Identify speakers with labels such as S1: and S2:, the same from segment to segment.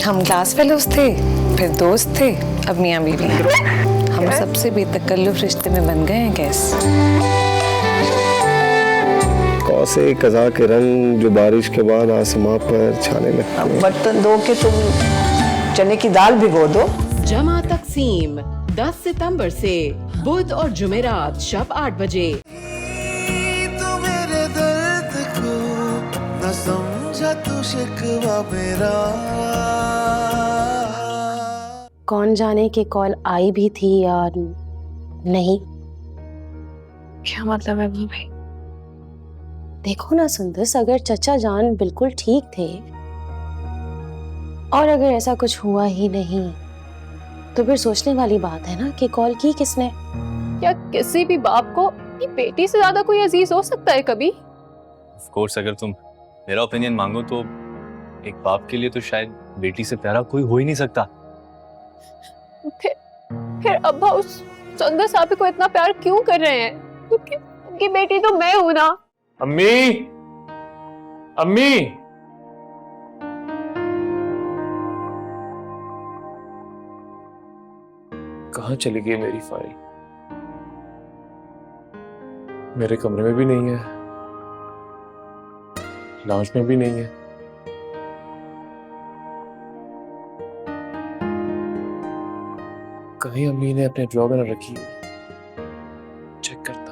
S1: हम class fellows थे, फिर दोस्त थे, अब मियाँ बीवी हैं। हम सबसे बेतकल्लुफ रिश्ते में बन गए हैं गैस।
S2: कौसे कज़ा के रंग जो बारिश के बाद आसमां पर छाने लगते हैं।
S3: बर्तन धो के तुम चने की दाल भिगो दो।
S4: जमा तकसीम 10 सितंबर से बुध और जुमेरात शाम 8 बजे।
S5: तू मेरे दर्द को न समझा तू शिकवा मेरा।
S6: कौन जाने कि कॉल आई भी थी या नहीं।
S7: क्या मतलब है भाई?
S6: देखो ना सुंदस, अगर चचा जान बिल्कुल ठीक थे और अगर ऐसा कुछ हुआ ही नहीं तो फिर सोचने वाली बात है ना कि कॉल की किसने।
S7: क्या किसी भी बाप को अपनी बेटी से ज्यादा कोई अजीज हो सकता है कभी?
S8: ऑफ कोर्स, अगर तुम मेरा ओपिनियन मांगो तो एक बाप के लिए तो शायद बेटी से प्यारा कोई हो ही नहीं सकता।
S7: फिर अब्बा उस सुंदर साहब को इतना प्यार क्यों कर रहे हैं? क्योंकि उनकी बेटी तो मैं हूं ना।
S8: अम्मी, अम्मी, कहाँ चली गई मेरी फाइल? मेरे कमरे में भी नहीं है, लाउंज में भी नहीं है। कहीं अम्मी ने अपने ड्रॉवर में रखी है। चेक करता हूँ।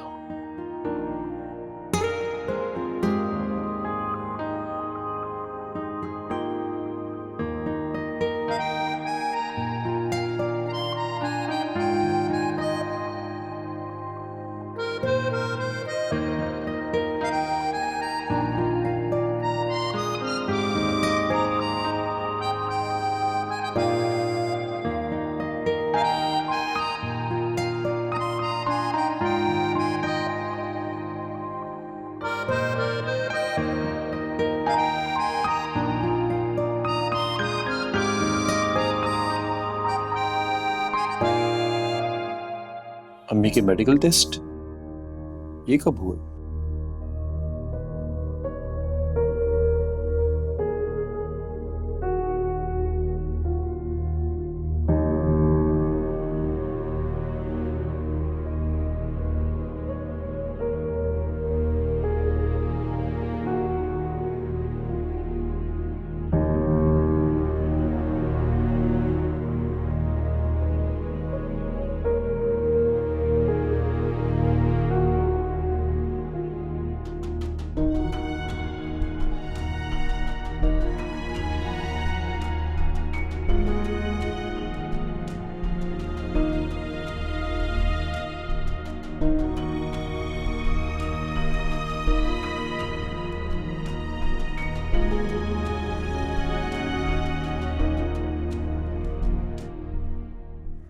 S8: अम्मी के मेडिकल टेस्ट ये कब हुए?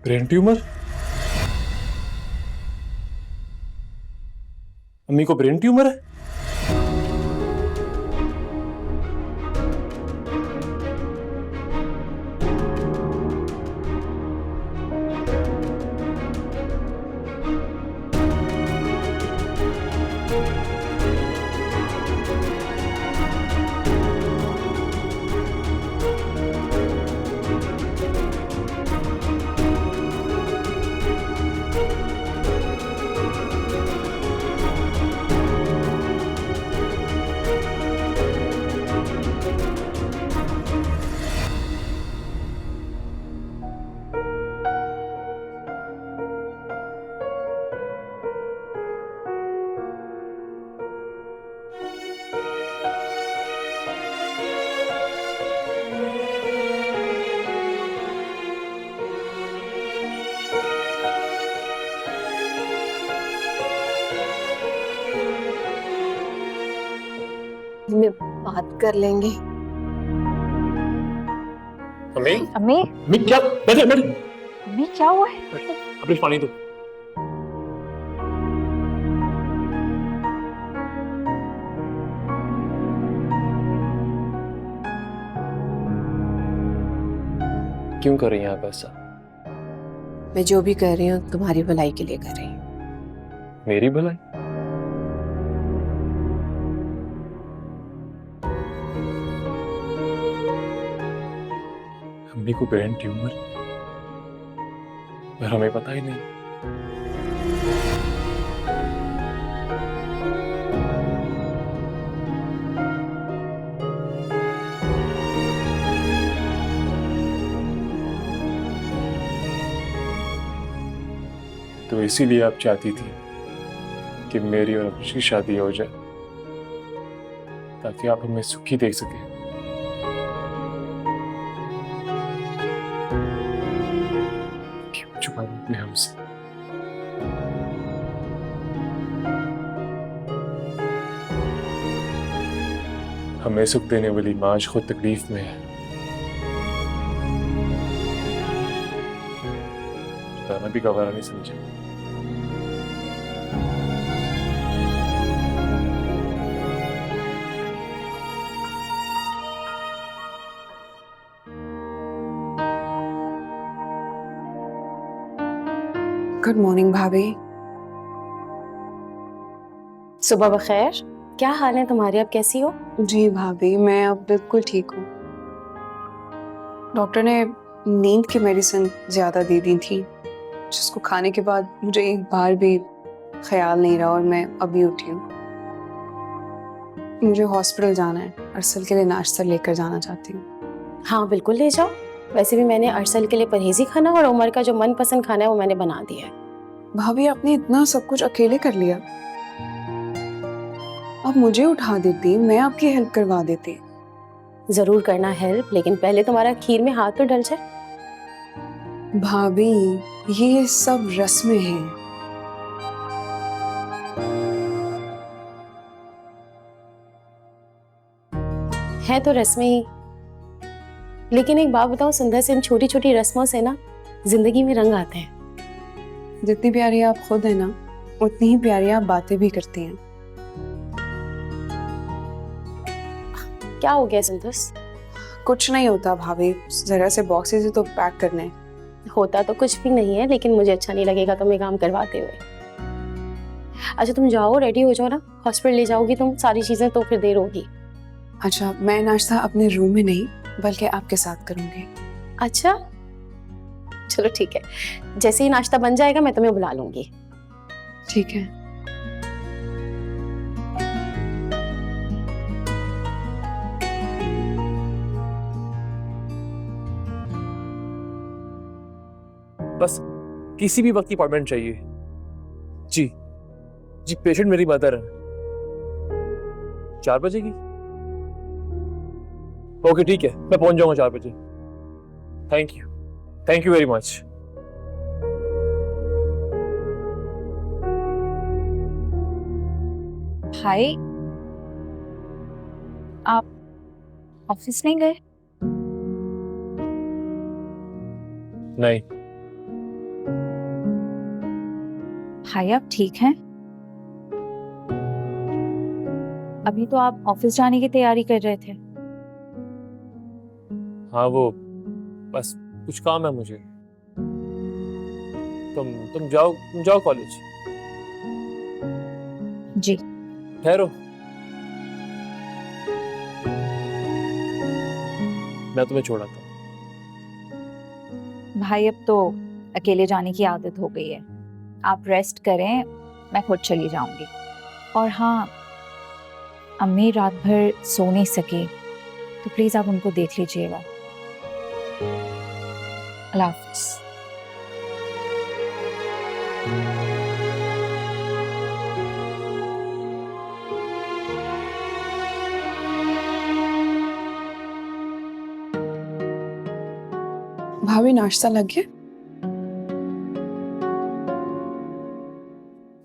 S8: Brain tumour? अम्मी को ब्रेन ट्यूमर है?
S6: में बात कर लेंगे।
S8: अम्मी,
S7: अम्मी,
S8: अम्मी क्या? बैठे बैठे।
S7: अम्मी क्या हुआ है?
S8: अपनी पानी दो। क्यों कर रही हैं आप ऐसा?
S6: मैं जो भी कर रही हूँ तुम्हारी भलाई के लिए कर रही हूँ।
S8: मेरी भलाई?
S9: अम्मी को ब्रेन ट्यूमर, पर हमें पता ही नहीं। तो इसीलिए आप चाहती थी कि मेरी और अभिष की शादी हो जाए, ताकि आप हमें सुखी देख सकें। क्यों छुपाया आपने हमसे? हमें सुख देने वाली माँ आज खुद तकलीफ में है। बताना भी गवारा नहीं समझे।
S10: गुड मॉर्निंग भाभी।
S6: सुबह बखैर। क्या हाल है तुम्हारे, अब कैसी हो?
S10: जी भाभी, मैं अब बिल्कुल ठीक हूँ। डॉक्टर ने नींद की मेडिसिन ज़्यादा दे दी थी, जिसको खाने के बाद मुझे एक बार भी ख्याल नहीं रहा और मैं अभी उठी हूँ। मुझे हॉस्पिटल जाना है, अरसल के लिए नाश्ता लेकर जाना चाहती हूँ।
S6: हाँ बिल्कुल ले जाओ। वैसे भी मैंने अरसल के लिए परहेजी खाना और उमर का जो मनपसंद खाना है वो मैंने बना दिया है।
S10: भाभी आपने इतना सब कुछ अकेले कर लिया, आप मुझे उठा देती, मैं आपकी हेल्प करवा देती।
S6: जरूर करना हेल्प, लेकिन पहले तुम्हारा खीर में हाथ तो डल जाए।
S10: भाभी ये सब रस्में हैं।
S6: है तो रस्में ही, लेकिन एक बात बताओ सुंदर से, इन छोटी छोटी रस्मों से ना जिंदगी में रंग आते हैं।
S10: जितनी प्यारी आप खुद है ना, उतनी ही प्यारी आप बातें भी करती हैं।
S6: क्या हो गया संतोष?
S10: कुछ नहीं होता भाभी, जरा से बॉक्सेस ही तो पैक करने।
S6: होता तो कुछ भी नहीं है, लेकिन मुझे अच्छा नहीं लगेगा तुम्हें काम करवाते हुए। अच्छा तुम जाओ, रेडी हो जाओ ना, हॉस्पिटल ले जाओगी तुम सारी चीजें तो फिर देर होगी।
S10: अच्छा, मैं नाश्ता अपने रूम में नहीं बल्कि आपके साथ करूंगी।
S6: अच्छा चलो ठीक है, जैसे ही नाश्ता बन जाएगा मैं तुम्हें बुला लूंगी।
S10: ठीक है।
S9: बस किसी भी वक्त की अपॉइंटमेंट चाहिए। जी जी, पेशेंट मेरी मदर है। 4 बजे की? ओके ठीक है, मैं पहुंच जाऊंगा 4 बजे। Thank you very much.
S11: भाई आप ऑफिस नहीं गए?
S9: नहीं।
S11: भाई आप ठीक हैं? अभी तो आप ऑफिस जाने की तैयारी कर रहे थे।
S9: हाँ वो बस कुछ काम है मुझे। तुम जाओ कॉलेज।
S11: जी
S9: ठहरो, मैं तुम्हें छोड़ाता हूँ।
S11: भाई अब तो अकेले जाने की आदत हो गई है, आप रेस्ट करें, मैं खुद चली जाऊंगी। और हाँ, अम्मी रात भर सो नहीं सके तो प्लीज आप उनको देख लीजिएगा। अल्लाह हाफ़िज़।
S10: भाभी नाश्ता लग गया?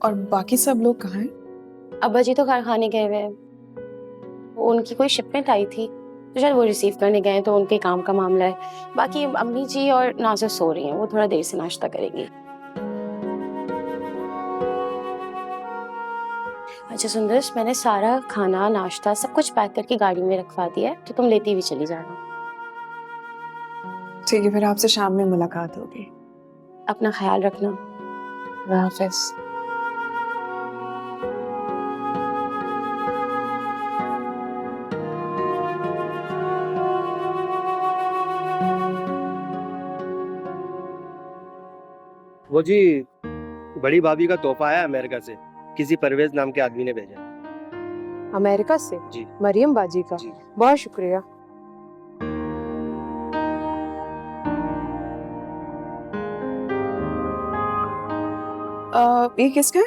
S10: और बाकी सब लोग कहाँ हैं?
S6: अब्बा जी तो कारखाने गए हुए हैं, उनकी कोई शिपमेंट आई थी तो शायद वो रिसीव करने गए हैं, तो उनके काम का मामला है। बाकी अम्मी जी और नाज़र सो रही हैं, वो थोड़ा देर से नाश्ता करेंगी। अच्छा सुंदर, मैंने सारा खाना नाश्ता सब कुछ पैक करके गाड़ी में रखवा दिया है, तो तुम लेती हुई चली जाना।
S10: ठीक है, फिर आपसे शाम में मुलाकात होगी।
S6: अपना ख्याल रखना।
S10: अल्लाह हाफ़िज़।
S12: वो जी बड़ी भाभी का तोहफा है अमेरिका से, किसी परवेज नाम के आदमी ने भेजा है।
S3: अमेरिका से?
S12: जी।
S3: मरियम बाजी का?
S12: जी।
S3: बहुत शुक्रिया। ये किसका है?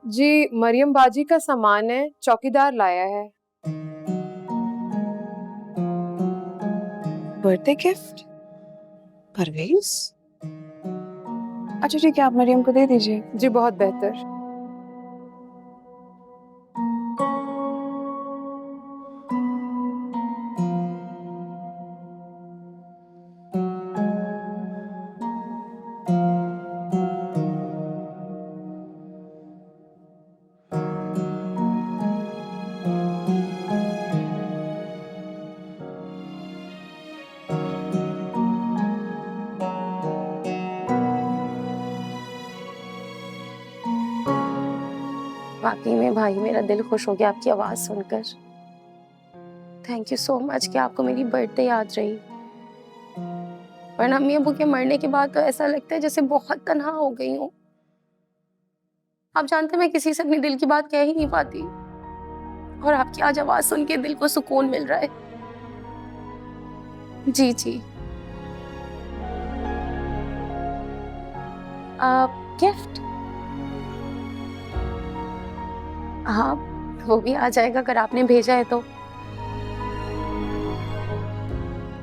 S3: जी मरियम बाजी का सामान है, चौकीदार लाया है। Birthday gift? परवेज? अच्छा ठीक है, आप मरियम को दे दीजिए। जी बहुत बेहतर।
S6: वाकई में भाई मेरा दिल खुश हो गया आपकी आवाज सुनकर। थैंक यू सो मच कि आपको मेरी बर्थडे याद रही। वरना अम्मी अबू के मरने के बाद तो ऐसा लगता है जैसे बहुत तन्हा हो गई हूँ। आप जानते हैं मैं किसी से अपने दिल की बात कह ही नहीं पाती, और आपकी आज आवाज सुन के दिल को सुकून मिल रहा है। जी जी। गिफ्ट? हाँ वो भी आ जाएगा अगर आपने भेजा है तो।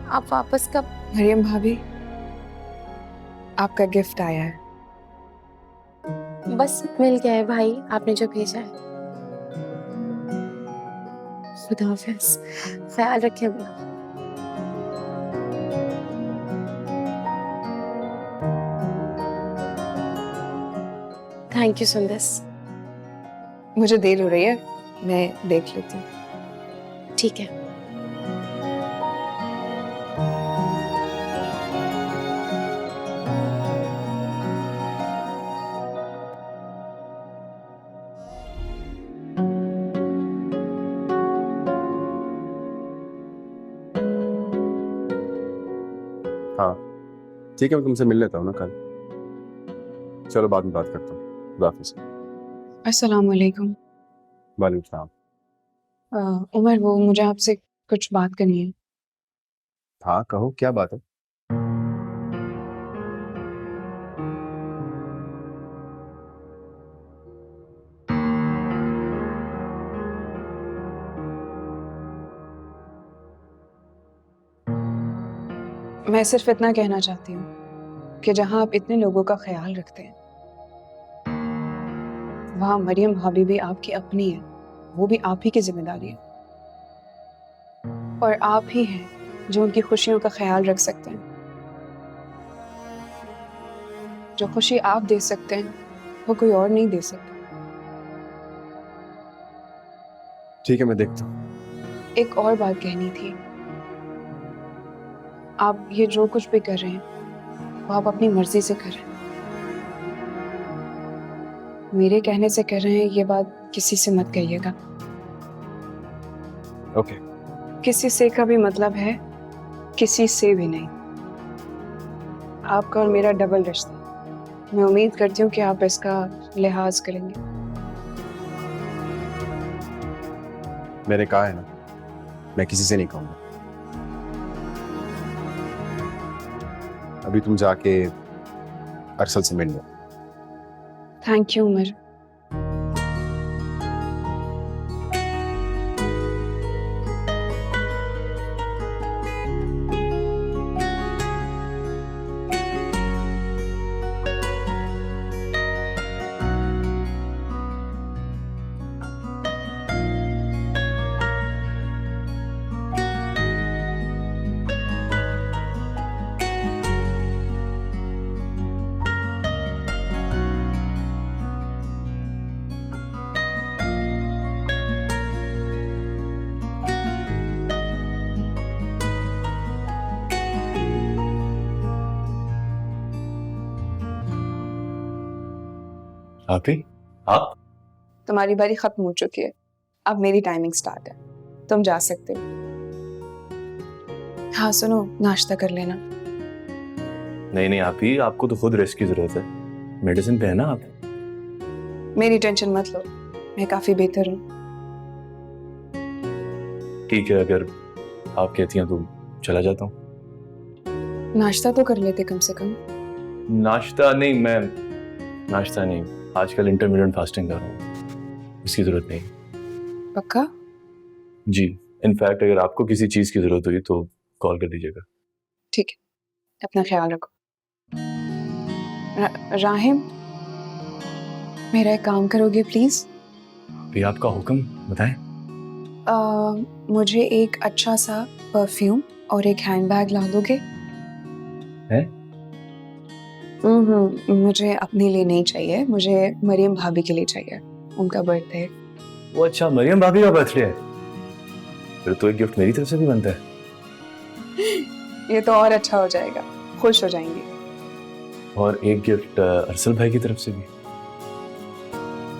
S6: आप वापस कब?
S10: मरियम भाभी, आपका गिफ्ट आया है।
S6: बस मिल गया है भाई, आपने जो भेजा है। खुदा हाफिज, ख्याल रखिए अपना। Thank you Sundas.
S10: मुझे देर हो रही है, मैं देख लेती हूँ।
S6: ठीक है।
S13: हाँ ठीक है, मैं तुमसे मिल लेता हूँ ना कल। चलो बाद में बात करता हूँ। खुदा हाफिज़।
S10: अस्सलाम वालेकुम।
S13: वालेकुम सलाम।
S10: उमर, वो मुझे आपसे कुछ बात करनी है।
S13: हाँ कहो, क्या बात है?
S10: मैं सिर्फ इतना कहना चाहती हूँ कि जहाँ आप इतने लोगों का ख्याल रखते हैं, वहाँ मरियम भाभी भी आपकी अपनी है, वो भी आप ही की जिम्मेदारी है। और आप ही हैं जो उनकी खुशियों का ख्याल रख सकते हैं। जो खुशी आप दे सकते हैं वो कोई और नहीं दे सकता।
S13: ठीक है, मैं देखता हूँ।
S10: एक और बात कहनी थी। आप ये जो कुछ भी कर रहे हैं वो आप अपनी मर्जी से कर रहे हैं। मेरे कहने से कर रहे हैं, ये बात किसी से मत कहिएगा।
S13: ओके।
S10: किसी से का भी मतलब है किसी से भी नहीं। आपका और मेरा डबल रिश्ता। मैं उम्मीद करती हूँ कि आप इसका लिहाज करेंगे।
S13: मैंने कहा है ना, मैं किसी से नहीं कहूँगा। अभी तुम जाके अरसल से मिल लो।
S10: Thank you Umar.
S8: आप ही? आप?
S10: तुम्हारी बारी खत्म हो चुकी है, अब मेरी टाइमिंग स्टार्ट है। तुम जा सकते हो। हाँ सुनो, नाश्ता कर लेना।
S8: नहीं नहीं आप ही, आपको तो खुद रेस्ट की जरूरत है। मेडिसिन पे है ना आप?
S10: मेरी टेंशन मत लो, मैं काफी बेहतर हूँ।
S8: ठीक है, अगर आप कहती हैं तो चला जाता हूँ।
S10: नाश्ता तो कर लेते कम से कम।
S8: नाश्ता नहीं, आजकल इंटरमिटेंट फास्टिंग कर रहा हूँ, उसकी जरूरत नहीं।
S10: पक्का?
S8: जी, इनफैक्ट अगर आपको किसी चीज की जरूरत हुई तो कॉल कर दीजिएगा।
S10: ठीक है, अपना ख्याल रखो। राहिम, मेरा एक काम करोगे प्लीज?
S8: भी आपका हुक्म बताएं।
S10: मुझे एक अच्छा सा परफ्यूम और एक हैंडबैग ला दोगे?
S8: है?
S10: मुझे अपने लिए नहीं चाहिए, मुझे मरियम भाभी के लिए चाहिए, उनका बर्थडे।
S8: वो अच्छा, मरियम भाभी का बर्थडे है? फिर तो एक गिफ्ट मेरी तरफ से भी बनता है।
S10: ये तो और अच्छा हो जाएगा, खुश हो जाएंगे।
S8: और एक गिफ्ट अरसल भाई की तरफ से भी।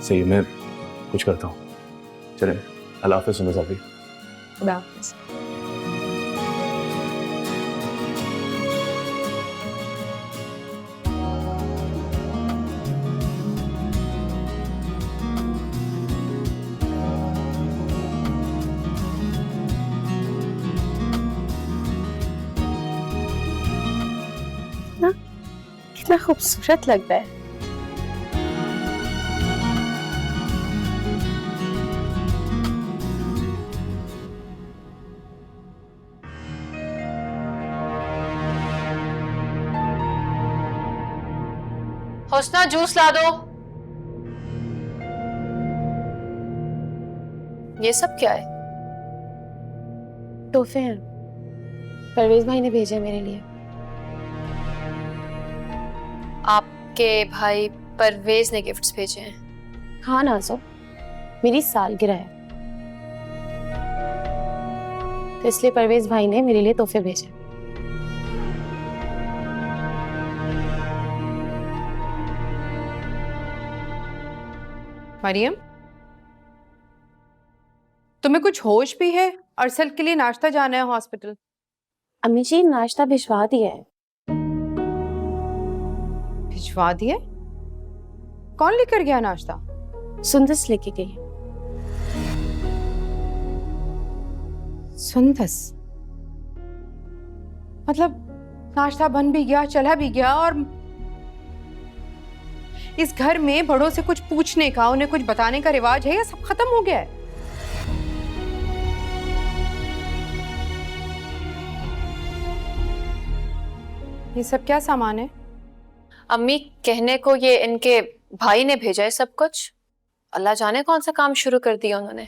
S8: सही, मैं कुछ करता हूँ। चले, अल्लाह हाफ़िज़ सुनो साहब।
S10: खुदा हाफ़िज़।
S6: कितना खूबसूरत लग रहा है।
S7: हुस्ना जूस ला दो। ये सब क्या है?
S6: तोहफे हैं, परवेज भाई ने भेजे मेरे लिए।
S7: आपके भाई परवेज ने गिफ्ट्स भेजे हैं?
S6: हाँ नाज़ो, मेरी सालगिरह है तो इसलिए परवेज भाई ने मेरे लिए तोहफे भेजे।
S3: मरियम, तुम्हें कुछ होश भी है? अरसल के लिए नाश्ता जाना है हॉस्पिटल।
S6: अम्मी जी, नाश्ता भिजवा दिया है।
S3: भिजवा दिया? कौन लेकर गया नाश्ता?
S6: सुंदस लेके गई।
S3: सुंदस? मतलब नाश्ता बन भी गया, चला भी गया, और इस घर में बड़ों से कुछ पूछने का, उन्हें कुछ बताने का रिवाज है या सब खत्म हो गया है? ये सब क्या सामान है?
S7: अम्मी, कहने को ये इनके भाई ने भेजा है सब कुछ। अल्लाह जाने कौन सा काम शुरू कर दिया उन्होंने।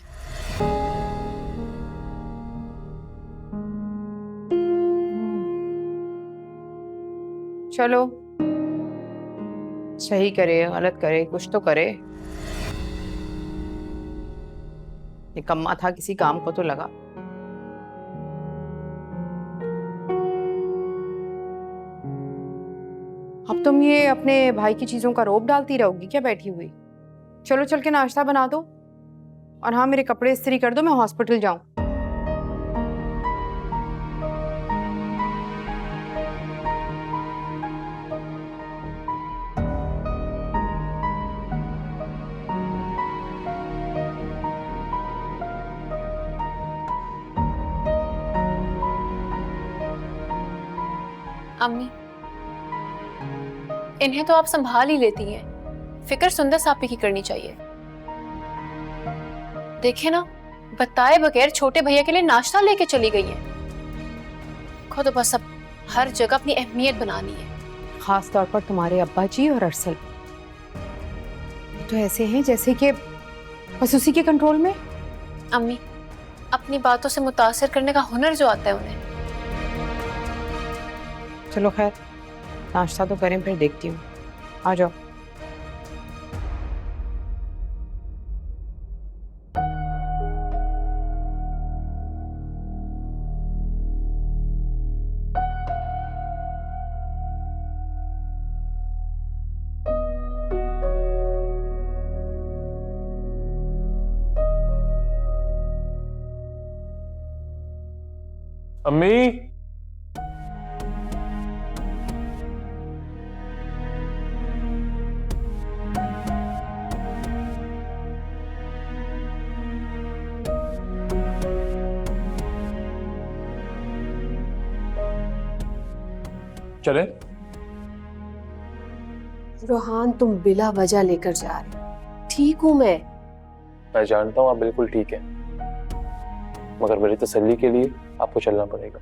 S3: चलो, सही करे गलत करे कुछ तो करे। निकम्मा था, किसी काम को तो लगा। अब तुम ये अपने भाई की चीजों का रौब डालती रहोगी क्या बैठी हुई? चलो चल के नाश्ता बना दो, और हाँ मेरे कपड़े इस्त्री कर दो, मैं हॉस्पिटल जाऊं।
S7: अम्मी, इन्हें तो आप संभाल ही लेती हैं, फिक्र सुंदर आपी की करनी चाहिए। देखे ना, बताए बगैर छोटे भैया के लिए नाश्ता लेके चली गई हैं। खुद बस अब हर जगह अपनी अहमियत बनानी है।
S3: खास तौर पर तुम्हारे अब्बा जी और अरसल तो ऐसे हैं जैसे कि बस उसी के कंट्रोल में।
S7: अम्मी, अपनी बातों से मुतासिर करने का हुनर जो आता है उन्हें।
S3: चलो खैर, नाश्ता तो करें, फिर देखती हूँ। आ जाओ।
S9: अम्मी, चले?
S4: रोहान, तुम बिला वजह लेकर जा रहे हो। ठीक हूं मैं
S9: जानता हूँ आप बिल्कुल ठीक है, मगर मेरी तसल्ली के लिए आपको चलना पड़ेगा।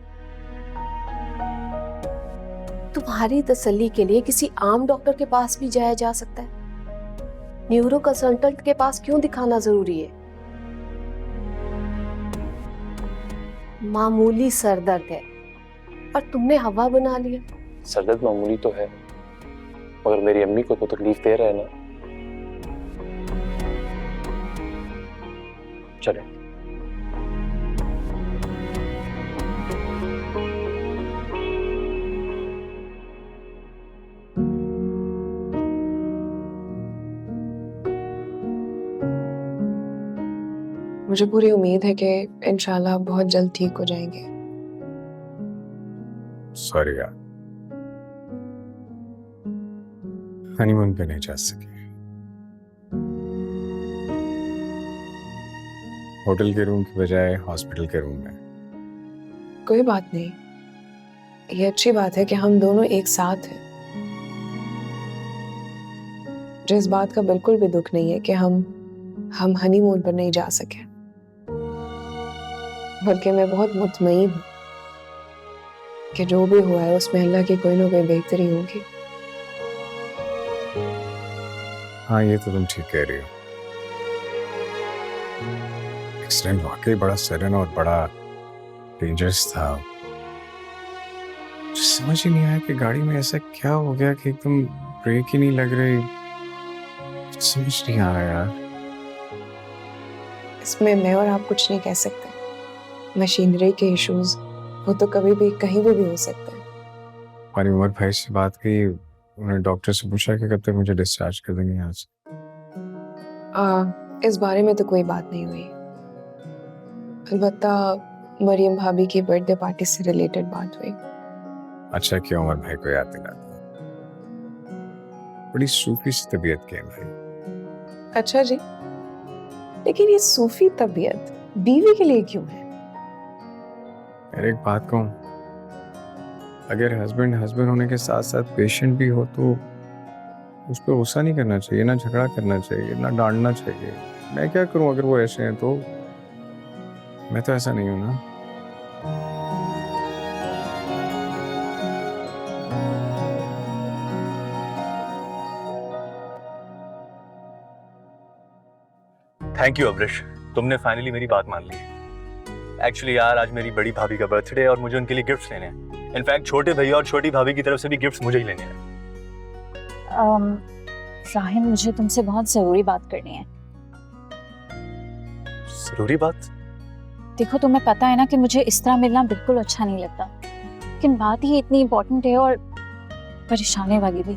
S4: तुम्हारी तसल्ली के लिए किसी आम डॉक्टर के पास भी जाया जा सकता है, न्यूरो कंसल्टेंट के पास क्यों दिखाना जरूरी है? मामूली सरदर्द है और तुमने हवा बना लिया।
S9: सरदर्द मामूली तो है, मगर मेरी अम्मी को तो तकलीफ दे रहा है ना। चले।
S10: मुझे पूरी उम्मीद है कि इंशाल्लाह बहुत जल्द ठीक हो जाएंगे।
S13: सॉरी यार, हनीमून पे नहीं जा सके। होटल के रूम की बजाय हॉस्पिटल के रूम में।
S10: कोई बात नहीं, ये अच्छी बात है कि हम दोनों एक साथ हैं। मुझे इस बात का बिल्कुल भी दुख नहीं है कि हम हनीमून पर नहीं जा सके, बल्कि मैं बहुत मुतमईन हूँ कि जो भी हुआ है उसमें अल्लाह की कोई ना कोई बेहतरी होगी।
S13: हाँ, ये तो तुम ठीक कह रही हो। एक्सीडेंट वाकई बड़ा सडन और बड़ा डेंजरस था। समझ ही नहीं आया कि गाड़ी में ऐसा क्या हो गया कि एकदम ब्रेक ही नहीं लग रही। कुछ समझ नहीं आ रहा यार।
S10: इसमें मैं और आप कुछ नहीं कह सकते। मशीनरी के इश्यूज वो तो कभी भी कहीं भी हो सकते हैं।
S13: हमारी उमर भाई से बात की, उन्होंने डॉक्टर से पूछा कि कब तक मुझे डिस्चार्ज कर देंगे यहाँ से।
S10: इस बारे में तो कोई बात नहीं हुई, अलबत्ता मरियम भाभी की बर्थडे पार्टी से रिलेटेड बात हुई।
S13: अच्छा किया उमर भाई को याद दिला दिया। बड़ी सूफी सी तबीयत की है भाई।
S10: अच्छा जी, लेकिन ये सूफी तबीयत बीवी के लिए क्यों है?
S13: यार एक बात कहूँ, अगर हस्बैंड होने के साथ साथ पेशेंट भी हो तो उस पर गुस्सा नहीं करना चाहिए, ना झगड़ा करना चाहिए, ना डांटना चाहिए। मैं क्या करूं अगर वो ऐसे हैं तो? मैं तो ऐसा नहीं हूं ना।
S8: थैंक यू अब्रिश, तुमने फाइनली मेरी बात मान ली। एक्चुअली यार आज मेरी बड़ी भाभी का बर्थडे है और मुझे उनके लिए गिफ्ट्स लेने हैं। इनफैक्ट छोटे भैया और छोटी भाभी की तरफ से भी गिफ्ट्स मुझे ही लेने हैं।
S11: राहिन, मुझे तुमसे बहुत जरूरी बात करनी है।
S8: जरूरी बात?
S11: देखो, तुम्हें पता है ना कि मुझे इस तरह मिलना बिल्कुल अच्छा नहीं लगता, लेकिन बात ही इतनी इम्पोर्टेंट है और परेशानी वाली भी।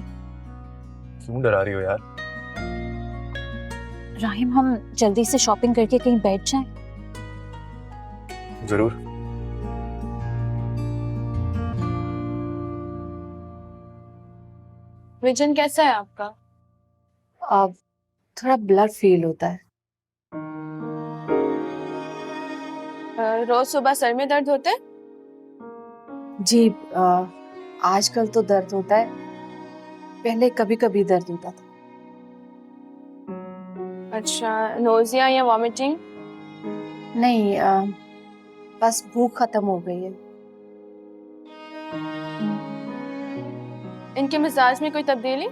S8: क्यों डरा रही हो यार?
S11: राहिम, हम जल्दी से शॉपिंग करके कहीं बैठ जाएं?
S8: जरूर।
S7: विजन कैसा है आपका?
S4: अब थोड़ा ब्लर फील होता है।
S7: रोज सुबह सर में दर्द होता है?
S4: जी, आजकल तो दर्द होता है, पहले कभी कभी दर्द होता था।
S7: अच्छा, नोजिया या वॉमिटिंग?
S4: नहीं, बस भूख खत्म हो गई है।
S7: इनके मिजाज में कोई तब्दीली?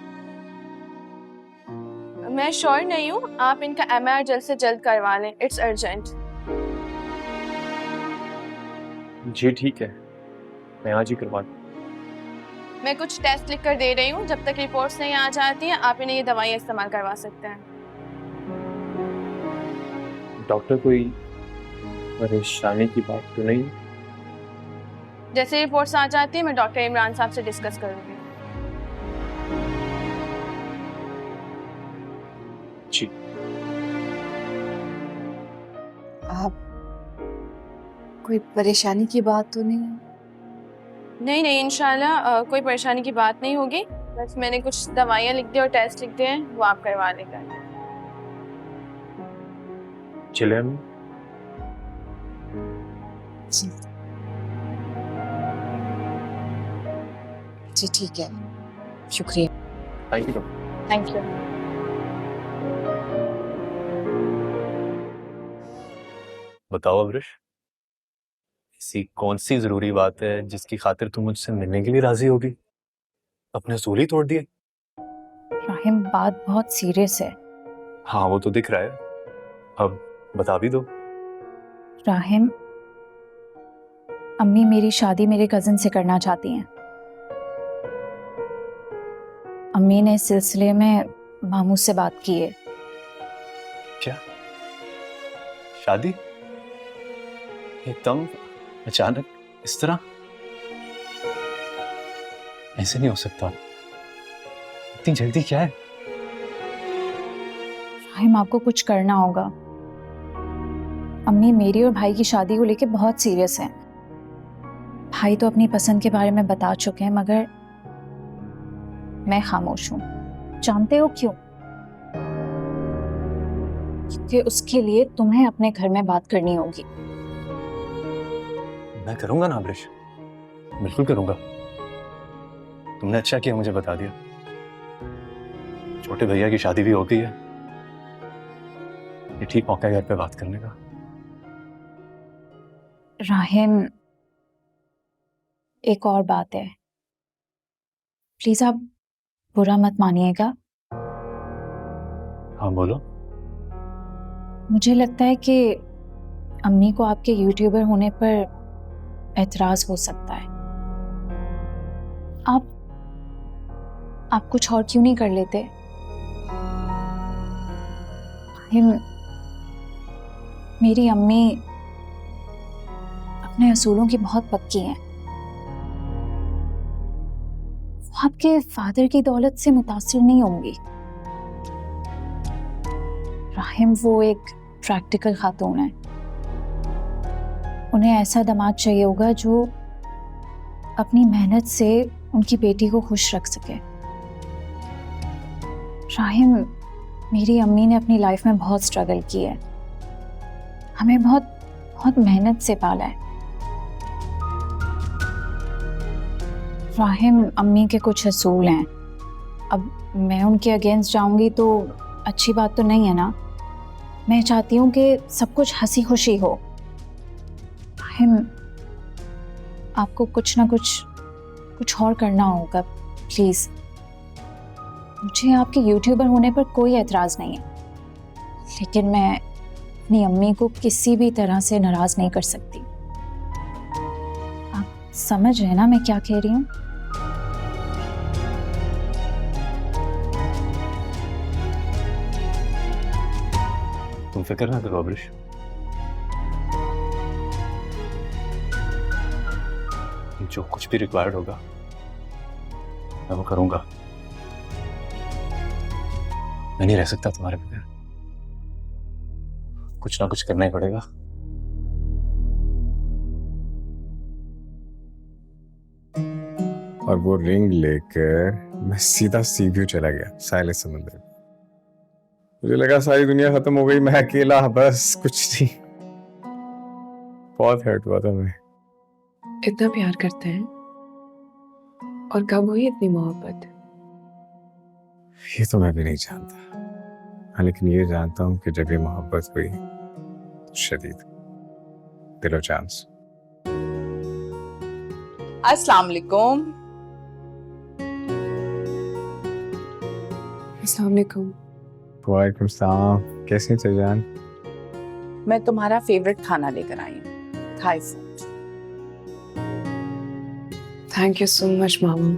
S7: मैं श्योर नहीं हूँ, आप इनका MR जल्द से जल्द करवा लें, इट्स अर्जेंट।
S9: जी ठीक है, मैं आज ही करवा दूँ।
S7: मैं कुछ टेस्ट लिख कर दे रही हूँ, जब तक रिपोर्ट्स नहीं आ जाती हैं आप इन्हें ये दवाइयाँ इस्तेमाल करवा सकते हैं।
S9: डॉक्टर, कोई परेशानी की बात तो नहीं?
S7: जैसे रिपोर्ट्स आ जाती हैं मैं डॉक्टर इमरान साहब से डिस्कस करूँगी।
S9: जी।
S4: आप कोई परेशानी की बात तो नहीं है?
S7: नहीं इंशाल्लाह कोई परेशानी की बात नहीं होगी, बस मैंने कुछ दवाइयाँ लिख दी और टेस्ट लिख दिए हैं, वो आप करवा लेगा।
S9: चले हम?
S4: जी।
S14: जी ठीक है, शुक्रिया।
S8: Thank you.
S11: Thank you.
S8: बताओ अब्रिश, ऐसी कौन सी जरूरी बात है जिसकी खातिर तुम मुझसे मिलने के लिए राजी होगी? अपने असूल ही तोड़ दिए।
S11: राहिम, बात बहुत सीरियस है।
S8: हाँ वो तो दिख रहा है, अब बता भी दो।
S11: राहिम, अम्मी मेरी शादी मेरे कजिन से करना चाहती हैं। अम्मी ने इस सिलसिले में मामू से बात की है।
S8: क्या शादी? एकदम अचानक इस तरह? ऐसे नहीं हो सकता, इतनी जल्दी क्या है?
S11: राहिम, आपको कुछ करना होगा। अम्मी मेरी और भाई की शादी को लेके बहुत सीरियस हैं। भाई तो अपनी पसंद के बारे में बता चुके हैं, मगर मैं खामोश हूँ। जानते हो क्यों? क्योंकि उसके लिए तुम्हें अपने घर में बात करनी होगी।
S8: मैं करूंगा ना अब्रिश, बिल्कुल करूंगा। तुमने अच्छा किया मुझे बता दिया। छोटे भैया की शादी भी हो गई है, ये ठीक मौका है घर पे बात करने का।
S11: राहिम, एक और बात है, प्लीज आप बुरा मत मानिएगा।
S8: हाँ बोलो।
S11: मुझे लगता है कि अम्मी को आपके यूट्यूबर होने पर एतराज हो सकता है। आप कुछ और क्यों नहीं कर लेते? मेरी अम्मी अपने असूलों की बहुत पक्की हैं। वो आपके फादर की दौलत से मुतासिर नहीं होंगी। राहिम, वो एक प्रैक्टिकल खातून है। उन्हें ऐसा दामाद चाहिए होगा जो अपनी मेहनत से उनकी बेटी को खुश रख सके। राहिम, मेरी अम्मी ने अपनी लाइफ में बहुत स्ट्रगल की है, हमें बहुत बहुत मेहनत से पाला है। राहिम, अम्मी के कुछ असूल हैं, अब मैं उनके अगेंस्ट जाऊंगी तो अच्छी बात तो नहीं है ना। मैं चाहती हूँ कि सब कुछ हंसी खुशी हो। राहिम, आपको कुछ ना कुछ और करना होगा प्लीज। मुझे आपके यूट्यूबर होने पर कोई एतराज नहीं है, लेकिन मैं अपनी अम्मी को किसी भी तरह से नाराज नहीं कर सकती। आप समझ रहे हैं ना मैं क्या कह रही हूँ?
S8: तुम फिक्र ना करो अब्रिश, जो कुछ भी रिक्वायर्ड होगा मैं वो करूंगा। मैं नहीं रह सकता तुम्हारे बगैर, कुछ ना कुछ करना ही पड़ेगा।
S13: और वो रिंग लेकर मैं सीधा सी व्यू चला गया, साहिल समंदर। मुझे लगा सारी दुनिया खत्म हो गई, मैं अकेला, बस कुछ नहीं। बहुत हर्ट हुआ था मैं।
S10: इतना प्यार करते हैं और कब हुई इतनी मोहब्बत?
S13: ये तो मैं भी नहीं जानता, हाँ, लेकिन ये जानता हूँ कि जब ये मोहब्बत हुई तो शदीद, दिलो जान से।
S15: अस्सलाम वालेकुम।
S10: अस्सलाम वालेकुम।
S13: वालेकुम सलाम। कैसी हैं जान?
S15: मैं तुम्हारा फेवरेट खाना लेकर आई हूँ, Thai food.
S10: Thank you so much मामू।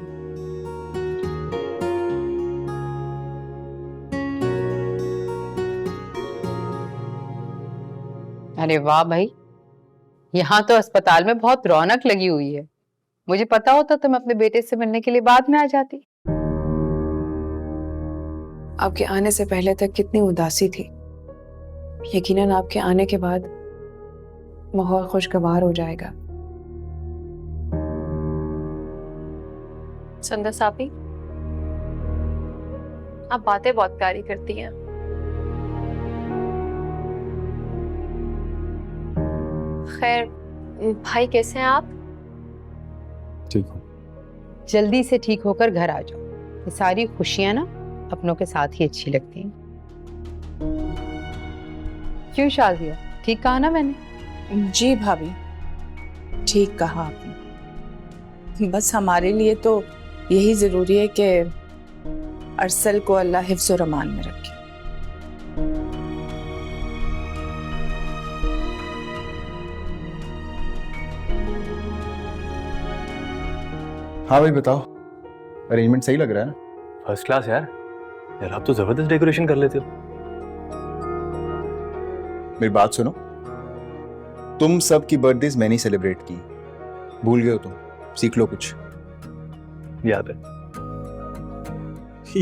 S3: अरे वाह भाई, यहाँ तो अस्पताल में बहुत रौनक लगी हुई है। मुझे पता होता तो मैं अपने बेटे से मिलने के लिए बाद में आ जाती।
S10: आपके आने से पहले तक कितनी उदासी थी, यकीनन आपके आने के बाद माहौल खुशगवार हो जाएगा।
S7: सुंदर सापी, आप बातें बहुत प्यारी करती हैं। खैर, भाई कैसे हैं आप?
S13: ठीक हूँ।
S3: जल्दी से ठीक होकर घर आ जाओ। ये सारी खुशियां ना अपनों के साथ ही अच्छी लगती हैं। क्यों शाजिया, ठीक कहा ना मैंने?
S15: जी भाभी, ठीक कहा आपने। बस हमारे लिए तो यही जरूरी है कि अरसल को अल्लाह हिफ्ज़ और अमान में रखे।
S16: हाँ भाई बताओ, अरेंजमेंट सही लग रहा है?
S8: फर्स्ट क्लास यार। यार आप तो जबरदस्त डेकोरेशन कर लेते हो।
S16: मेरी बात सुनो, तुम सब की बर्थडेज मैंने ही सेलिब्रेट की, भूल गए हो तुम? सीख लो कुछ।
S8: याद है।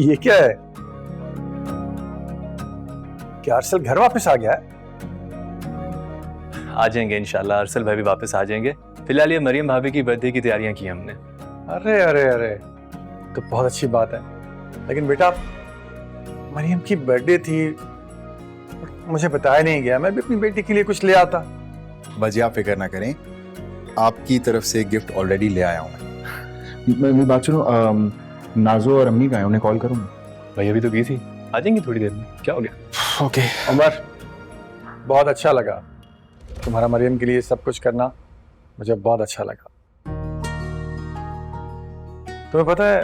S17: ये क्या है? क्या अरसल घर वापस आ गया है?
S8: आ जाएंगे इंशाल्लाह, अरसल भाई भी वापस आ जाएंगे। फिलहाल ये मरियम भाभी की बर्थडे की तैयारियां की हमने।
S17: अरे अरे अरे, तो बहुत अच्छी बात है। लेकिन बेटा, मरियम की बर्थडे थी, मुझे बताया नहीं गया। मैं भी अपनी बेटी के लिए कुछ ले आता।
S16: बस आप फिक्र ना करें, आपकी तरफ से गिफ्ट ऑलरेडी ले आया हूँ मैं। मेरी बात सुनो, नाजो और अम्मी का है, उन्हें कॉल करूँ?
S8: भाई अभी तो की थी, आ जाएंगी थोड़ी देर में। क्या हो गया?
S16: ओके।
S17: उमर, बहुत अच्छा लगा तुम्हारा मरियम के लिए सब कुछ करना, मुझे बहुत अच्छा लगा। तुम्हें पता है,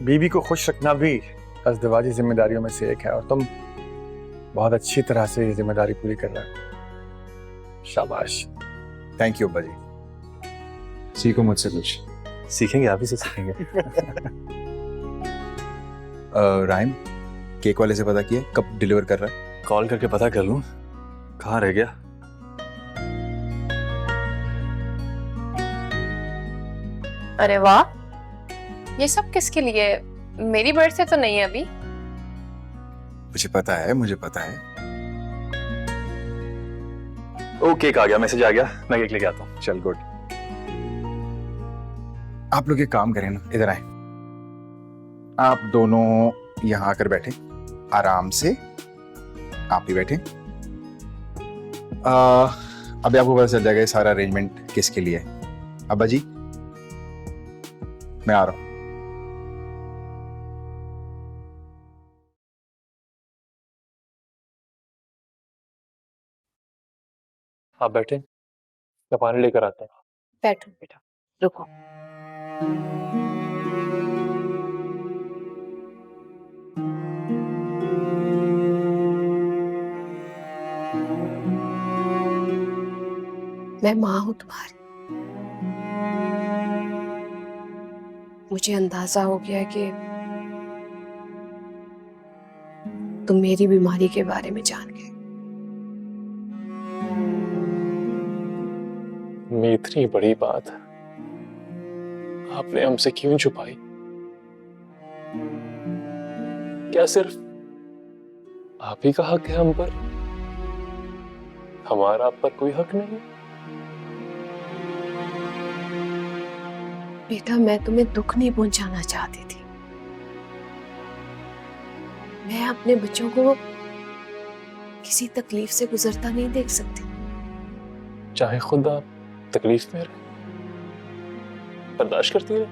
S17: बीवी को खुश रखना भी अज़दवाजी जिम्मेदारियों में से एक है, और तुम बहुत अच्छी तरह से ये जिम्मेदारी पूरी कर रहे हो। शाबाश।
S16: थैंक यू अब्बा जी। सीखो मुझसे कुछ।
S8: सीखेंगे, आप ही से सीखेंगे।
S16: राइम, केक वाले से पता किया कब डिलीवर कर रहा है?
S8: कॉल करके पता कर लूं, कहाँ रह गया।
S7: अरे वाह, ये सब किसके लिए? मेरी बर्थडे तो नहीं है अभी।
S16: मुझे पता है, मुझे पता है।
S8: ओ केक आ गया, मैसेज आ गया, मैं केक लेके आता हूँ।
S16: चल गुड। आप लोग एक काम करें ना, इधर आए। आप दोनों यहाँ आकर बैठे आराम से। आप ही बैठे। अभी आपको पता चल जाएगा ये सारा अरेंजमेंट किसके लिए है। अब्बा जी, मैं आ रहा हूँ।
S9: आप बैठे, मैं पानी लेकर आता हूँ।
S4: बैठो बेटा, रुको। मैं माँ हूं तुम्हारी। मुझे अंदाजा हो गया कि तुम मेरी बीमारी के बारे में जान गए।
S9: मैं इतनी बड़ी बात आपने हमसे क्यों छुपाई? क्या सिर्फ आप ही का हक है हम पर? हमारा आप पर कोई हक नहीं?
S4: बेटा, मैं तुम्हें दुख नहीं पहुंचाना चाहती थी। मैं अपने बच्चों को किसी तकलीफ से गुजरता नहीं देख सकती।
S9: चाहे खुद आप तकलीफ में रहे, बर्दाश्त करती रहे।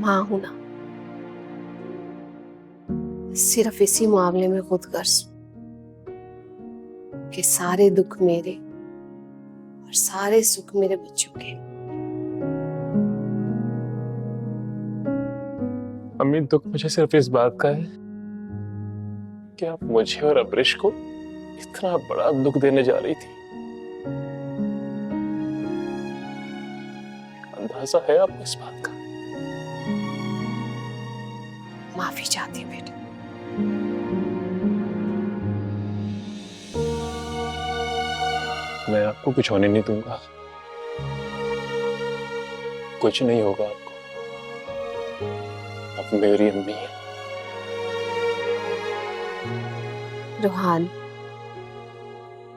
S4: माँ हूं ना, सिर्फ इसी मामले में खुद गर्ज कि सारे दुख मेरे और सारे सुख मेरे बच्चों के।
S9: अम्मी, दुख मुझे सिर्फ इस बात का है कि आप मुझे और अब्रिश को इतना बड़ा दुख देने जा रही थी। अंदाजा है आपको इस बात का?
S4: माफी चाहती हूँ बेटा।
S9: मैं आपको कुछ होने नहीं दूंगा। कुछ नहीं होगा आपको। आप मेरी अम्मी हैं।
S4: रोहान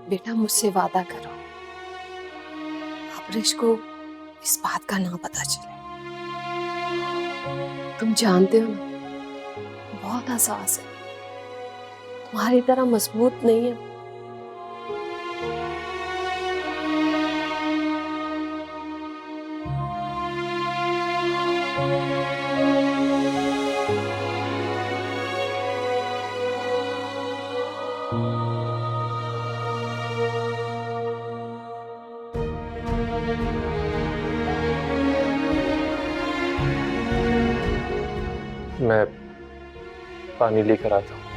S4: बेटा, मुझसे वादा करो, अब्रिश को इस बात का ना पता चले। तुम जानते हो ना, बहुत हसास है, तुम्हारी तरह मजबूत नहीं है।
S9: मैं पानी लेकर आता हूँ।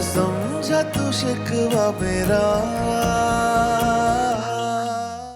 S5: समझा तू शिकवा मेरा